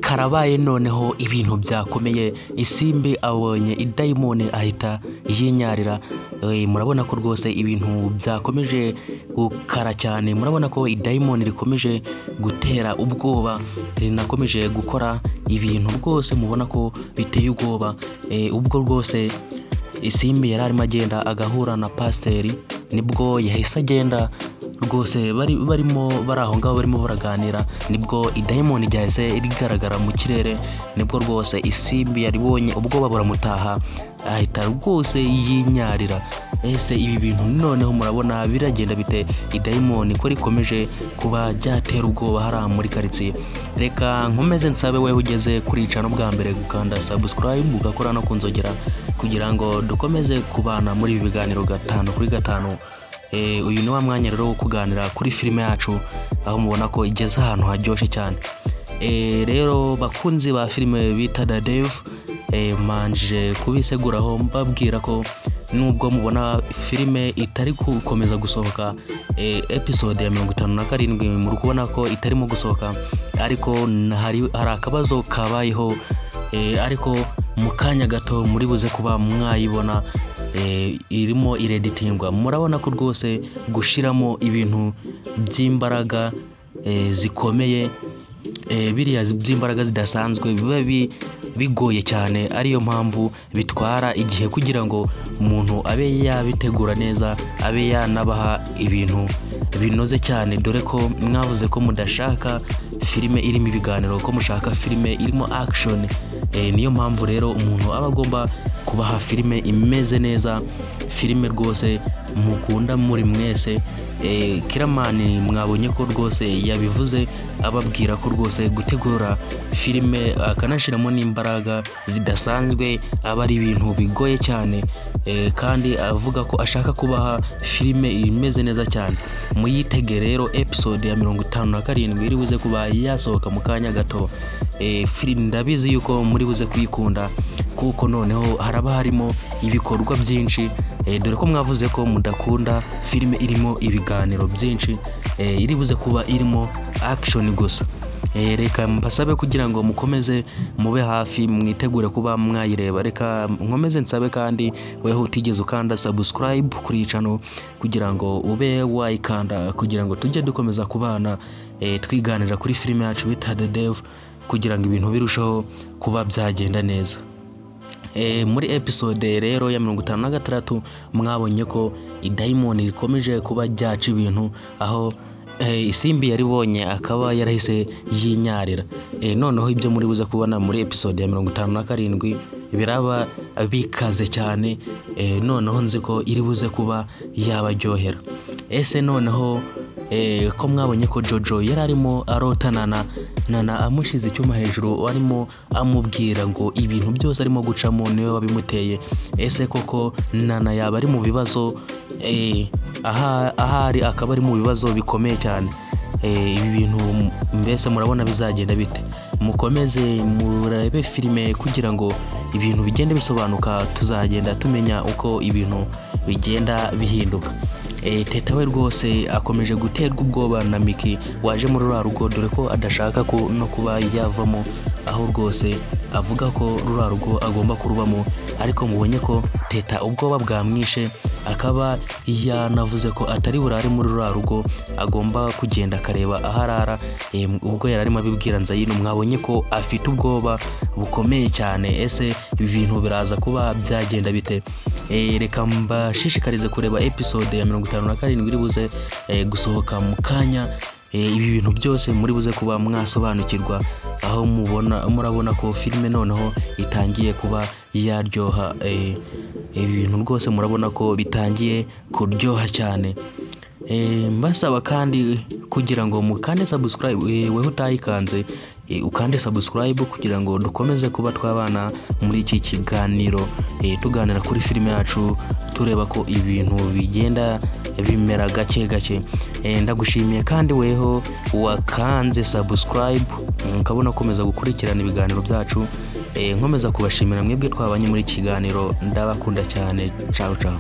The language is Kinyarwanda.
karabaye noneho ibintu byakomeye. Isimbi abonye idayimoni ahita yinyarira. Murabona ko rwose ibintu byakomeje gukara cyane. Murabona ko idayimoni rikomeje gutera ubwoba, rinakomeje gukora ibintu rwose mubona ko biteye ubwoba. Ubwo rwose Isimbi yari arimo agenda agahura na pasiteri, nibwo yahise agenda rwose bari aho ngaho barimo baraganira, nibwo idayimoni ryahise rigaragara mu kirere. Nibwo rwose Isimbi yaribonye ubwoba buramutaha ahita rwose yinyarira. Ese ibi bintu noneho murabona biragenda bite? Idayimoni ko rikomeje kuba ryatera ubwoba hariya muri karitsiye. Reka nkomeze nsabe wewe ugeze kuri channel bwa mbere gukanda subscribe ugakora no kunzogera kugira ngo dukomeze kubana muri ibi biganiro 5 kuri 5. Uyu ni wa mwanya rero wo kuganira kuri filime yacu, aho mubona ko igeze ahantu haryoshye cyane. Rero bakunzi ba filime bita Daredevil, manje kubiseguraho mbabwira ko nubwo mubona filime itari gukomeza gusohoka, episode ya 57 muri kubona ko itarimo gusohoka, ariko hari akabazo kabayeho, ariko mu kanya gato muri buze kuba mwayibona irimo ireditingwa. Murabona ko rwose gushiramo ibintu by'imbaraga zikomeye, biriya by'imbaraga zidasanzwe biba bigoye cyane, ariyo mpamvu bitwara igihe kugira ngo umuntu abe yabitegura neza, abe yanabaha ibintu binoze cyane, dore ko mwavuze ko mudashaka filime irimo ibiganiro, ko mushaka filime irimo action. Niyo mpamvu rero umuntu aba agomba kubaha filime imeze neza, filime rwose mukunda muri mwese. Kiramani mwabonye ko rwose yabivuze ababwira ko rwose gutegura filime akanashiramo n'imbaraga zidasanzwe aba ari ibintu bigoye cyane, kandi avuga ko ashaka kubaha filime imeze neza cyane. Muyitege rero episode ya 57 iri buze kuba yasohoka mu kanya gato. Filime ndabizi yuko muri buze kuyikunda kuko noneho haraba harimo ibikorwa byinshi, dore ko mwavuze ko mudakunda filime irimo ibiganiro byinshi, iri buze kuba irimo action gusa. Reka mbasabe kugira ngo mukomeze mube hafi mwitegure kuba mwayireba. Reka nkomeze nsabe kandi weho utigeze ukanda subscribe kuri channel kugira ngo ube wayikanda, kugira ngo tujye dukomeza kubana twiganira kuri filime yacu bita Daredevil, kugira ngo ibintu birushaho kuba byagenda neza. Muri episode rero ya 56 mwabonye ko idayimoni rikomeje kuba ryaca ibintu, aho Isimbi yaribonye akaba yarahise yinyarira. Noneho ibyo muri buze kubona muri episode ya 57 biraba bikaze cyane, noneho nzi ko iri buze kuba yabaryohera. Ese noneho ko mwabonye ko Jojo yari arimo arotana Nana amushize icyuma hejuru, arimo amubwira ngo ibintu byose arimo gucamo niwe wabimuteye. Ese koko Nana yaba ari mu bibazo? Ahari akaba ari mu bibazo bikomeye cyane. Ibi bintu mbese murabona bizagenda bite? Mukomeze murebe filime kugira ngo ibintu bigende bisobanuka, tuzagenda tumenya uko ibintu bigenda bihinduka. Teta we rwose akomeje guterwa ubwoba na Miki waje muri rwa rugo, dore ko adashaka ko no kuba yavamo, aho rwose avuga ko rwa rugo agomba kurubamo. Ariko mubonye ko Teta ubwoba bwamwishe, akaba yanavuze ko atari burare muri rwa rugo, agomba kugenda akareba aharara. Ubwo yari arimo abibwira Nzayino, mwabonye ko afite ubwoba bukomeye cyane. Ese ibi bintu biraza kuba byagenda bite? Reka mbashishikarize kureba episode ya 57 iri buze gusohoka mu kanya. Ibi bintu byose muri buze kuba mwasobanukirwa, aho murabona ko filime noneho itangiye kuba yaryoha. Ibi bintu rwose murabona ko bitangiye kuryoha cyane. Mbasaba kandi kugira ngo mukande subscribe, wewe utayikanze ukande subscribe kugira ngo dukomeze kuba twabana muri iki kiganiro, tuganira kuri filime yacu, tureba ko ibintu bigenda bimera gake gake. Ndagushimiye kandi weho wakanze subscribe, nkabona komeza gukurikirana ibiganiro byacu. Nkomeza kubashimira mwebwe twabanye muri kiganiro, ndabakunda cyane. Ciao ciao.